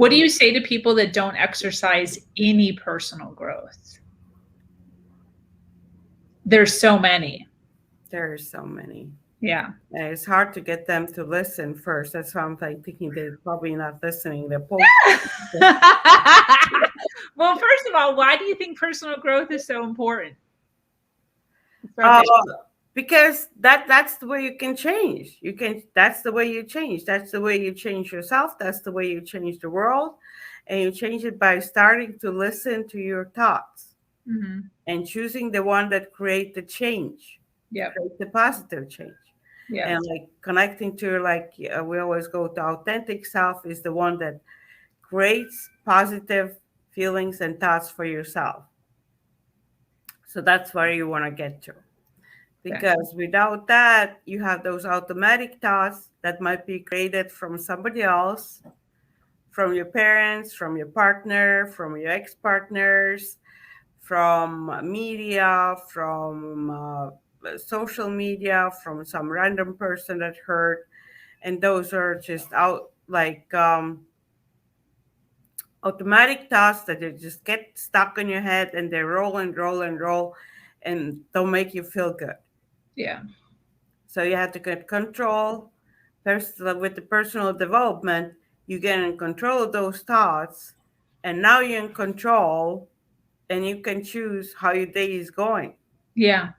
What do you say to people that don't exercise any personal growth? There's so many. There are so many. Yeah. And it's hard to get them to listen first. That's why I'm like thinking they're probably not listening. They're both. Well, first of all, why do you think personal growth is so important? Uh, because that's the way you can change. That's the way you change. That's the way you change yourself. That's the way you change the world. And you change it by starting to listen to your thoughts Mm-hmm. and choosing the one that create the change, Yep. create the positive change. Yeah. And like connecting to we always go to authentic self is the one that creates positive feelings and thoughts for yourself. So that's where you want to get to. Because without that, you have those automatic thoughts that might be created from somebody else, from your parents, from your partner, from your ex partners, from media, from social media, from some random person that heard. And those are just automatic thoughts that they just get stuck in your head and they roll and roll and roll and don't make you feel good. Yeah. So you have to get control. With the personal development, you get in control of those thoughts, and now you're in control, and you can choose how your day is going. Yeah.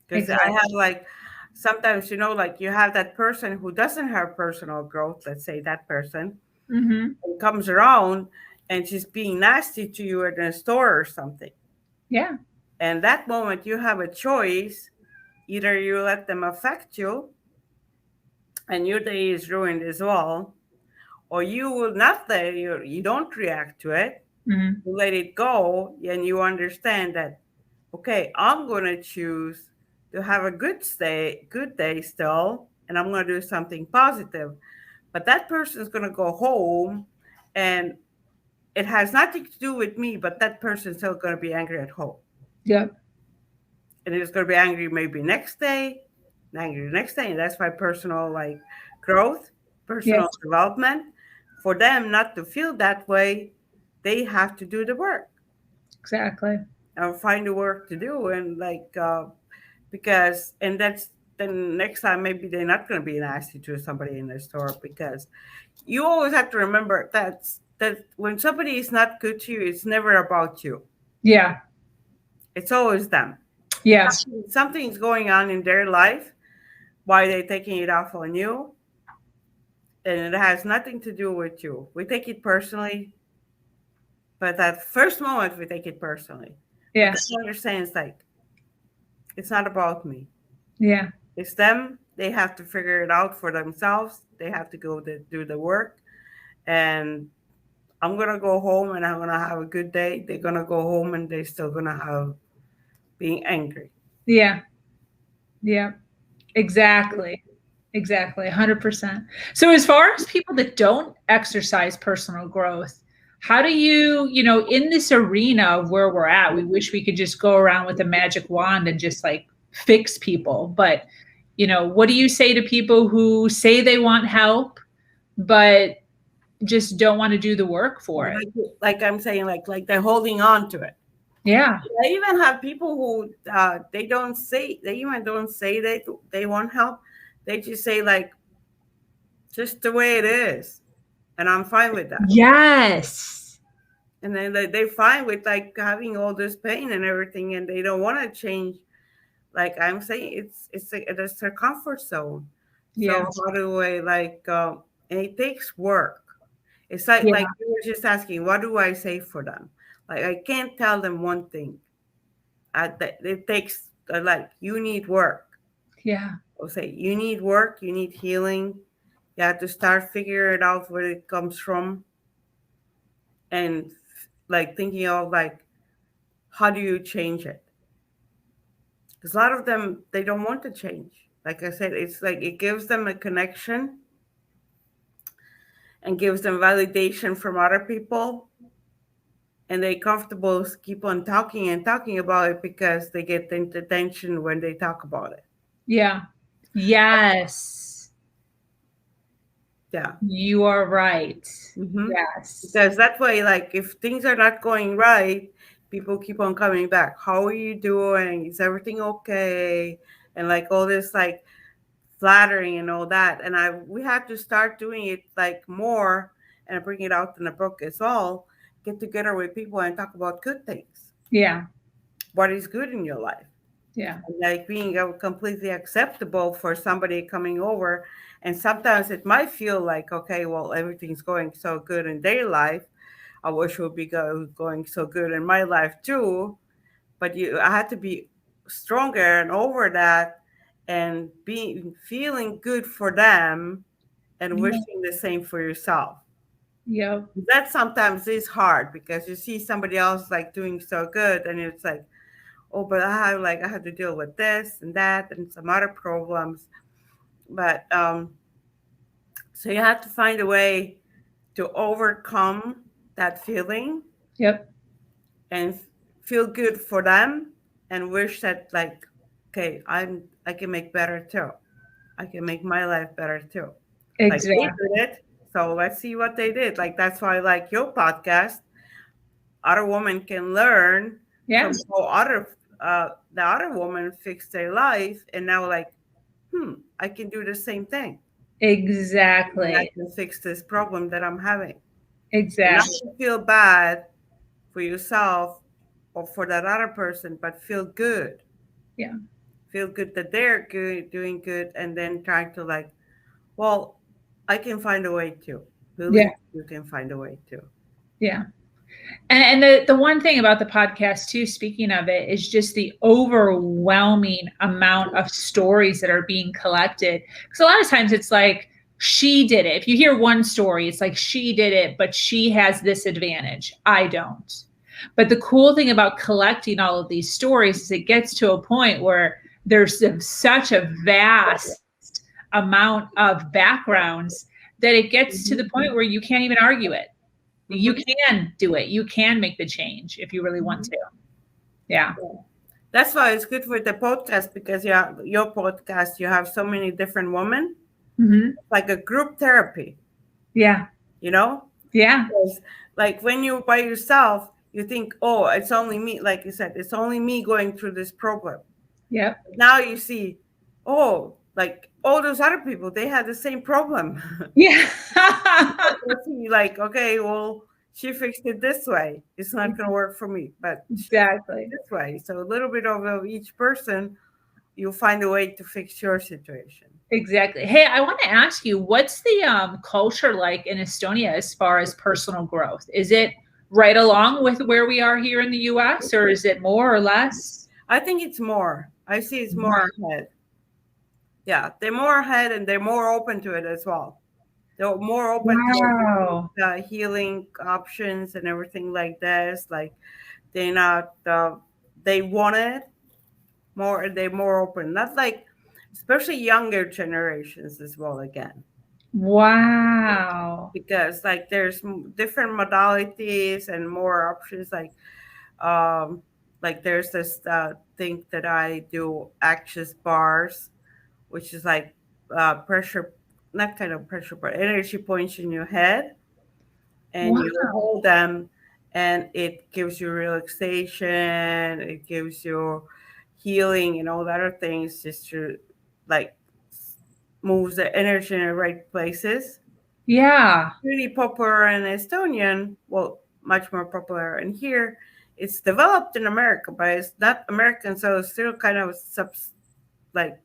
Because I Exactly. have sometimes like you have that person who doesn't have personal growth. Let's say that person Mm-hmm. comes around and she's being nasty to you at a store or something. Yeah. And that moment you have a choice. Either you let them affect you and your day is ruined as well, or you will not you don't react to it, Mm-hmm. you let it go, and you understand that, okay, I'm going to choose to have a good day still, and I'm going to do something positive. But that person is going to go home, and it has nothing to do with me, but that person's still going to be angry at home. Yep. And it's going to be angry maybe next day, angry the next day. And that's why personal growth, personal Yes. development, for them not to feel that way, they have to do the work Exactly. and find the work to do. And because, and that's then next time, maybe they're not going to be nasty to somebody in the store, because you always have to remember that when somebody is not good to you, it's never about you. Yeah. It's always them. Yes. Something's going on in their life, why they're taking it off on you, and it has nothing to do with you. We take it personally, but that first moment we take it personally. But Yes. they understand it's not about me. Yeah. It's them. They have to figure it out for themselves. They have to go to do the work. And I'm gonna go home and I'm gonna have a good day. They're gonna go home and they're still gonna have being angry. Yeah. Yeah. Exactly. Exactly. 100%. So as far as people that don't exercise personal growth, how do in this arena of where we're at, we wish we could just go around with a magic wand and just like fix people. But, what do you say to people who say they want help, but just don't want to do the work for it? Like I'm saying, like they're holding on to it. Yeah. I even have people who they even don't say they want help. They just say just the way it is, and I'm fine with that. Yes. And then they're fine with having all this pain and everything, and they don't want to change. Like I'm saying, it's their comfort zone. So Yes. how do I and it takes work. It's like Yeah. you were just asking, what do I say for them? Like I can't tell them one thing. It takes you need work. Yeah. I'll say you need work, you need healing. You have to start figuring it out where it comes from, and thinking of how do you change it? Because a lot of them they don't want to change. Like I said, it's like it gives them a connection and gives them validation from other people, and they comfortable keep on talking and talking about it because they get the attention when they talk about it. Yeah. Yes. Yeah. You are right. Hmm. Yes. Because that way, like, if things are not going right, people keep on coming back. How are you doing? Is everything okay? And like all this, like, flattering and all that. And we had to start doing it like more and bring it out in the book as well. Get together with people and talk about good things. Yeah. What is good in your life? Yeah. Like being completely acceptable for somebody coming over. And sometimes it might feel like, okay, well, everything's going so good in their life. I wish it would be going so good in my life too. But I had to be stronger and over that and being feeling good for them and Yeah. wishing the same for yourself. Yep. That sometimes is hard because you see somebody else like doing so good and it's like, oh, but I have to deal with this and that and some other problems. But so you have to find a way to overcome that feeling Yep. and feel good for them and wish that like, okay, I can make better too. I can make my life better too. Like they Exactly. did it, so let's see what they did. Like that's why I like your podcast. Other women can learn from Yes. how the other woman fixed their life, and now like, I can do the same thing. And I Exactly. can fix this problem that I'm having. And not Exactly. to feel bad for yourself or for that other person, but feel good. Yeah. Feel good that they're good, doing good, and then trying to like, well, I can find a way too. Yeah. Believe you can find a way too. Yeah. And the one thing about the podcast too, speaking of it, is just the overwhelming amount of stories that are being collected. Because a lot of times it's like she did it. If you hear one story, it's like she did it, but she has this advantage. I don't. But the cool thing about collecting all of these stories is it gets to a point where such a vast amount of backgrounds that it gets to the Hmm. point where you can't even argue it. You Hmm. can do it. You can make the change if you really want Hmm. to. Yeah. That's why it's good for the podcast because yeah, your podcast you have so many different women, Hmm. like a group therapy, Yeah. you know? Yeah. Because like when you're by yourself, you think, oh, it's only me. Like you said, it's only me going through this problem. Yep. Now you see, oh, like all those other people, they had the same problem. Yeah. See, like, okay, well, she fixed it this way. It's not going to work for me, but she fixed it Exactly. this way. So a little bit of each person, you'll find a way to fix your situation. Exactly. Hey, I want to ask you, what's the culture like in Estonia as far as personal growth? Is it right along with where we are here in the US, or is it more or less? I think it's more. I see it's more ahead. Yeah, they're more ahead and they're more open to it as well. They're more open to Wow. healing options and everything like this. Like they're not, they want it more, they're more open. Not like, especially younger generations as well, again. Wow. Because like there's different modalities and more options. Like there's this thing that I do, access bars, which is like pressure, not kind of pressure, but energy points in your head, and Wow. you hold them, and it gives you relaxation, it gives you healing, and all the other things, just to like moves the energy in the right places. Yeah. Really popular in Estonian, well, much more popular in here. It's developed in America, but it's not American, so it's still kind of like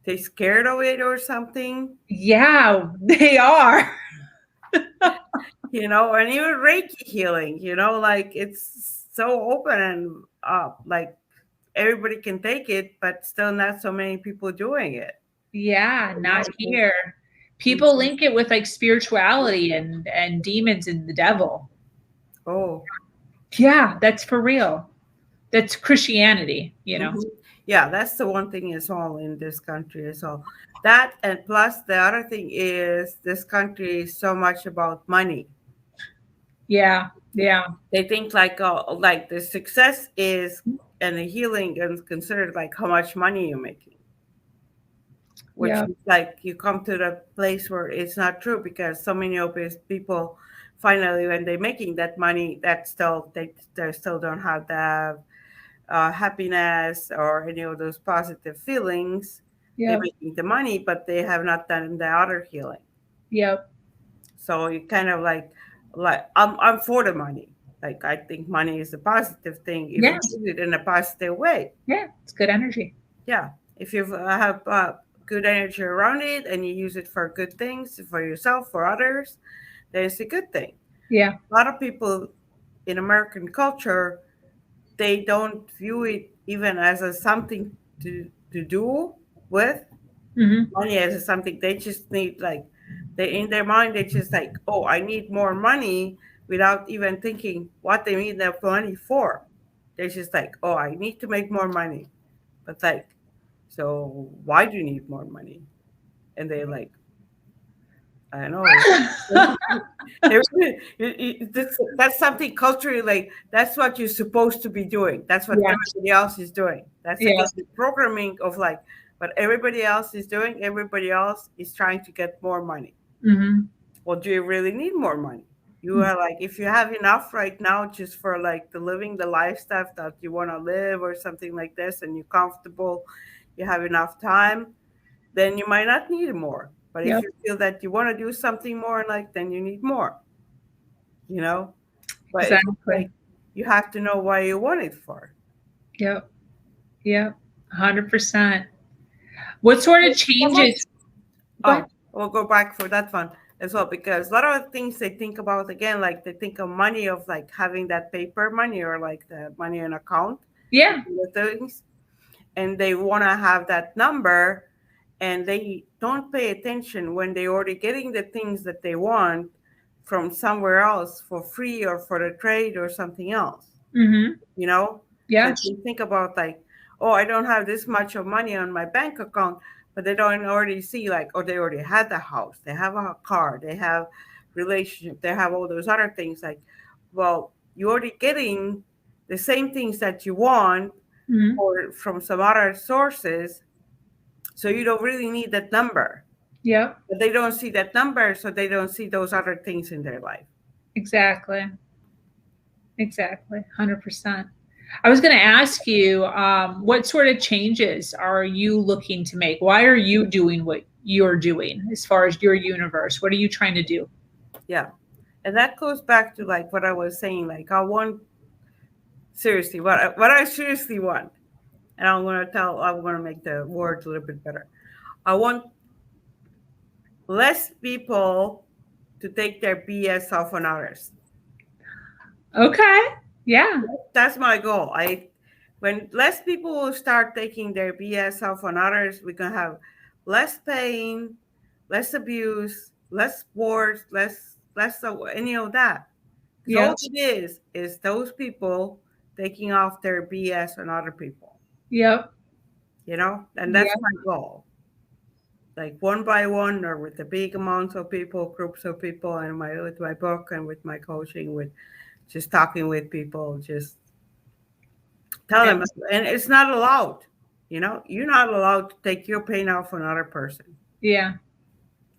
they scared of it or something, Yeah, they are. and even Reiki healing, like it's so open and like everybody can take it, but still not so many people doing it. Yeah, not here. People link it with like spirituality and demons and the devil. Oh, Yeah, that's for real. That's Christianity. mhm. Yeah, that's the one thing is all in this country is all that, and plus the other thing is this country is so much about money. Yeah. Yeah. They think like the success is and the healing is considered like how much money you're making. which Yeah. is like you come to the place where it's not true because so many obese people finally when they're making that money that still they still don't have the happiness or any of those positive feelings. They're Yep. making the money, but they have not done the other healing. Yep. So you kind of like I'm for the money. Like I think money is a positive thing if you Yes. use it in a positive way. Yeah. It's good energy. Yeah, if you have good energy around it and you use it for good things for yourself, for others, then it's a good thing. Yeah. A lot of people in American culture, they don't view it even as a something to do with Hmm. money as a something. They just need like they in their mind they just like, oh, I need more money without even thinking what they need that money for. They're just like, oh, I need to make more money. But like, so why do you need more money? And they're like, I don't know. That's something culturally like that's what you're supposed to be doing. That's what Yes. everybody else is doing. That's again Yes. the programming of like what everybody else is doing. Everybody else is trying to get more money. Hmm. Well, do you really need more money? You are like, if you have enough right now just for like the living the lifestyle that you want to live or something like this, and you're comfortable, you have enough time, then you might not need more. But if Yep. you feel that you want to do something more, like then you need more, you know. But it's like Exactly. you have to know why you want it for. Yep. Yep. 100%. What sort of changes? Go ahead. Oh, we'll go back for that one as well because a lot of things they think about again, like they think of money of like having that paper money or like the money in account, Yeah. the things, and they want to have that number, and they don't pay attention when they already getting the things that they want from somewhere else for free or for the trade or something else, Hmm. you know. So Yes. they think about like, oh, I don't have this much of money on my bank account, but they don't already see like, oh, they already had the house, they have a car, they have relationship, they have all those other things. Like, well, you're already getting the same things that you want Hmm. or from some other sources, so you don't really need that number. Yep. But they don't see that number, so they don't see those other things in their life. Exactly. Exactly. 100%. I was going to ask you, what sort of changes are you looking to make? Why are you doing what you're doing as far as your universe? What are you trying to do? Yeah. And that goes back to like what I was saying. Like I want seriously what I seriously want, and I'm gonna make the words a little bit better. I want less people to take their BS off on others. Okay. Yeah. That's my goal. I when less people will start taking their BS off on others, we're gonna have less pain, less abuse, less wars, less of any of that. Because all Yes. it is those people taking off their BS on other people, Yep. you know? And that's Yep. my goal. Like one by one or with the big amounts of people, groups of people, and my with my book and with my coaching, with just talking with people, just tell them, Yes. and it's not allowed. You know, you're not allowed to take your pain off another person. Yeah.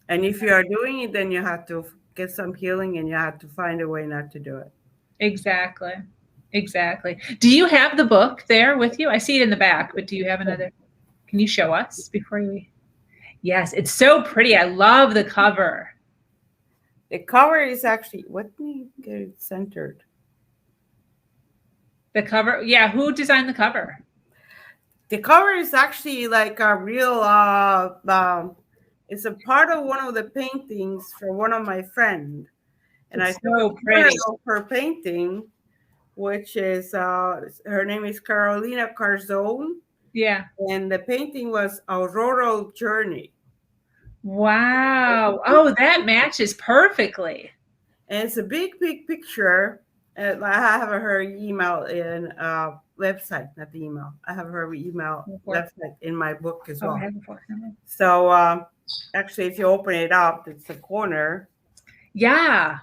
And if you are doing it, then you have to get some healing, and you have to find a way not to do it. Exactly. Exactly. Do you have the book there with you? I see it in the back, but do you have another? Can you show us before you? Yes, it's so pretty. I love the cover. The cover is actually let me get it centered. The cover. Yeah, who designed the cover? The cover is actually like a real. It's a part of one of the paintings from one of my friends, and I It's took so a corner pretty. of her painting, which is her name is Carolina Carzone, Yeah. and the painting was Auroral Journey. Wow. Oh, that matches perfectly. And it's a big picture. And I have her email in website, not the email. I have her email Before. website in my book as Oh, I well. have before. So actually, if you open it up, it's a corner, Yeah.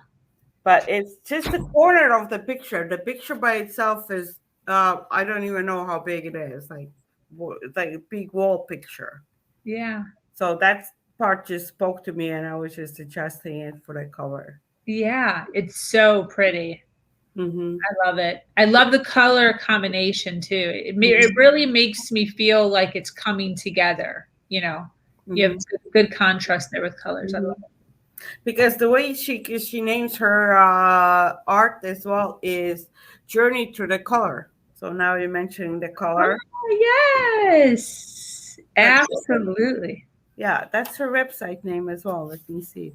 but it's just a corner of the picture. The picture by itself is I don't even know how big it is. Like it's like a big wall picture. Yeah. So that part just spoke to me, and I was just adjusting it for the cover. Yeah, it's so pretty. Mm-hmm. I love it. I love the color combination too. It really makes me feel like it's coming together. You have Mm-hmm. good contrast there with colors. I Mm-hmm. love it. Because the way she names her art as well is Journey Through the Color. So now you're mentioning the color. Oh, yes, That's absolutely. yeah, that's her website name as well. Let me see.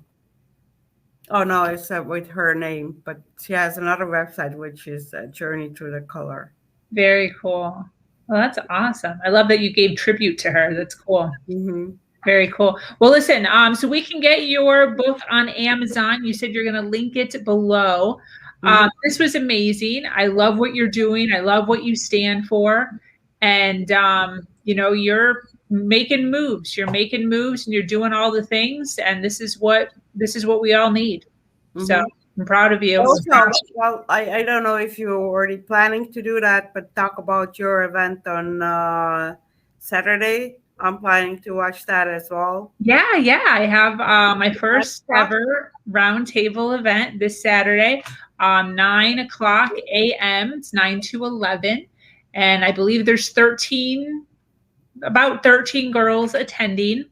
Oh no, it's with her name, but she has another website which is Journey Through the Color. Very cool. Well, that's awesome. I love that you gave tribute to her. That's cool. Mm-hmm. Very cool. Well, listen, so we can get your book on Amazon. You said you're going to link it below. Mm-hmm. This was amazing. I love what you're doing. I love what you stand for. And, you're making moves. You're making moves and you're doing all the things. And this is what we all need. So Mm-hmm. I'm proud of you. Also, well, I don't know if you're already planning to do that, but talk about your event on Saturday. I'm planning to watch that as well. Yeah, yeah. I have my That's first fun. ever roundtable event this Saturday, 9 o'clock a.m. It's 9 to 11. And I believe there's about 13 girls attending.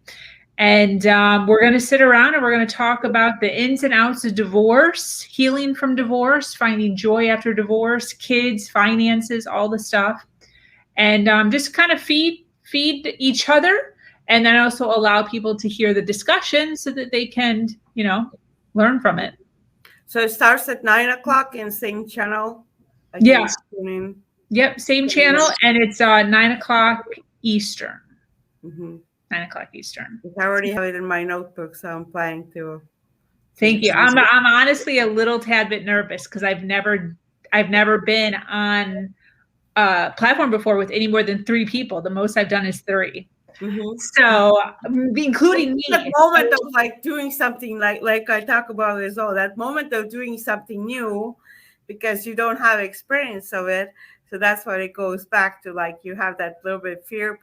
And we're going to sit around and we're going to talk about the ins and outs of divorce, healing from divorce, finding joy after divorce, kids, finances, all the stuff, and just kind of feed each other, and then also allow people to hear the discussion so that they can learn from it. So it starts at 9 o'clock in same channel. I can Yeah. tune in. Yep, same channel, and it's 9 o'clock Eastern. Mm-hmm. 9 o'clock Eastern. I already have it in my notebook, so I'm planning to. Thank you. I'm honestly a little tad bit nervous because I've never been on a platform before with any more than 3 people. The most I've done is 3. Mm-hmm. So, including me. That moment of like doing something like I talk about as well. That moment of doing something new, because you don't have experience of it. So that's why it goes back to like you have that little bit of fear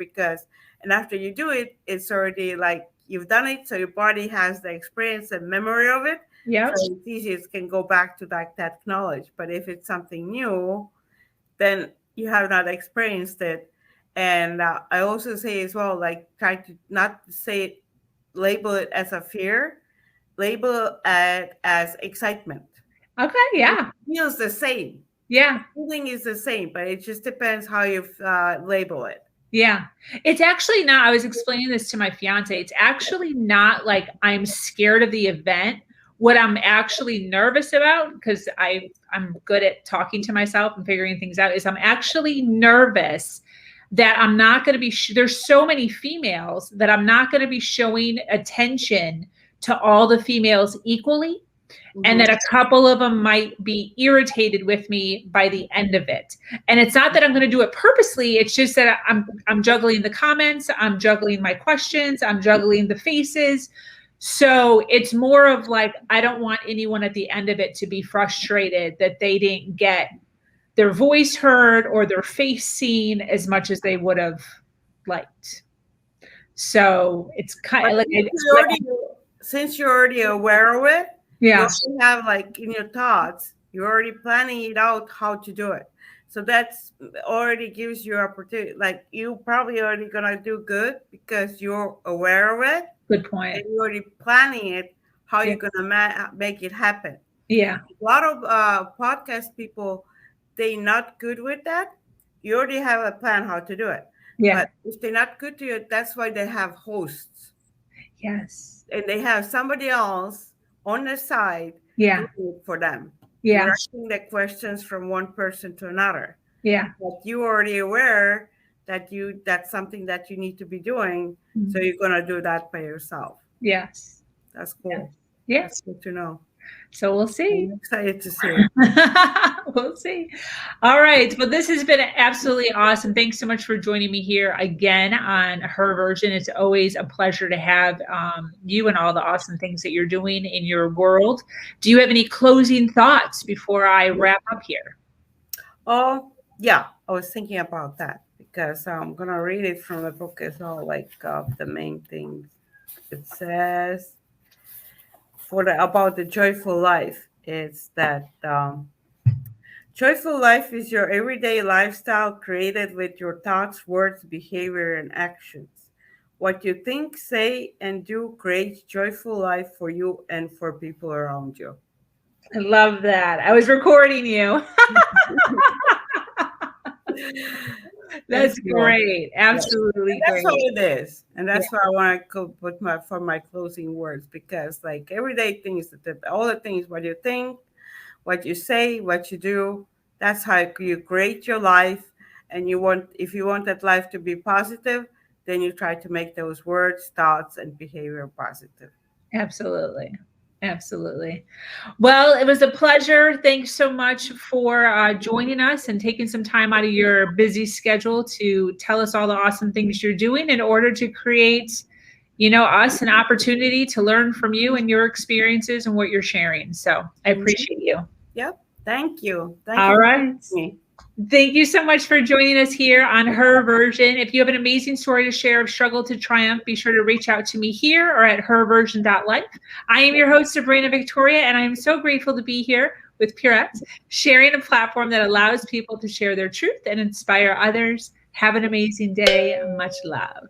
and after you do it, it's already like you've done it. So your body has the experience and memory of it. Yep. So it's easy. It can go back to like that knowledge. But if it's something new, then you have not experienced it. And I also say as well, like try to not say label it as a fear, label it as excitement. Okay. Yeah. It feels the same. Yeah. The feeling is the same, but it just depends how you label it. Yeah. It's actually not, I was explaining this to my fiance. It's actually not like I'm scared of the event. What I'm actually nervous about, because I'm good at talking to myself and figuring things out, is I'm actually nervous that I'm not going to be, there's so many females that I'm not going to be showing attention to all the females equally. And that a couple of them might be irritated with me by the end of it. And it's not that I'm going to do it purposely. It's just that I'm juggling the comments, I'm juggling my questions, I'm juggling the faces. So it's more of like, I don't want anyone at the end of it to be frustrated that they didn't get their voice heard or their face seen as much as they would have liked. So it's kind of like, since you're already aware of it, yeah, you already have like in your thoughts, you're already planning it out how to do it. So that's already gives you opportunity. Like you probably already gonna do good because you're aware of it. Good point. And you're already planning it how you're gonna make it happen. Yeah. A lot of podcast people, they not good with that. You already have a plan how to do it. Yeah. But if they're not good to it, that's why they have hosts. Yes. And they have somebody else on the side doing it for them. Yeah. You're asking the questions from one person to another. Yeah. But you're already aware that that's something that you need to be doing. Mm-hmm. So you're gonna do that by yourself. Yes. That's cool. Yeah. That's good to know. So we'll see. I'm excited to see. We'll see. All right. Well, this has been absolutely awesome. Thanks so much for joining me here again on Her Version. It's always a pleasure to have you and all the awesome things that you're doing in your world. Do you have any closing thoughts before I wrap up here? Oh, yeah. I was thinking about that because I'm going to read it from the book as well, like the main things. It says about the joyful life. It's that joyful life is your everyday lifestyle created with your thoughts, words, behavior, and actions. What you think, say, and do creates joyful life for you and for people around you. I love that. I was recording you. Thank That's you. great. Yes. Absolutely And that's how great. it is. And Yeah, that's why I want to put my for my closing words, because like everyday things that all the things, what you think, what you say, what you do, that's how you create your life. And you want, if you want that life to be positive, then you try to make those words, thoughts, and behavior positive. absolutely. Absolutely. Well, it was a pleasure. Thanks so much for joining us and taking some time out of your busy schedule to tell us all the awesome things you're doing in order to create, us an opportunity to learn from you and your experiences and what you're sharing. So I Mhm. appreciate you. Yep. Thank you. Thank you All for right. having me. Thank you so much for joining us here on Her Version. If you have an amazing story to share of struggle to triumph, be sure to reach out to me here or at herversion.life. I am your host, Sabrina Victoria, and I am so grateful to be here with Piret, sharing a platform that allows people to share their truth and inspire others. Have an amazing day. Much love.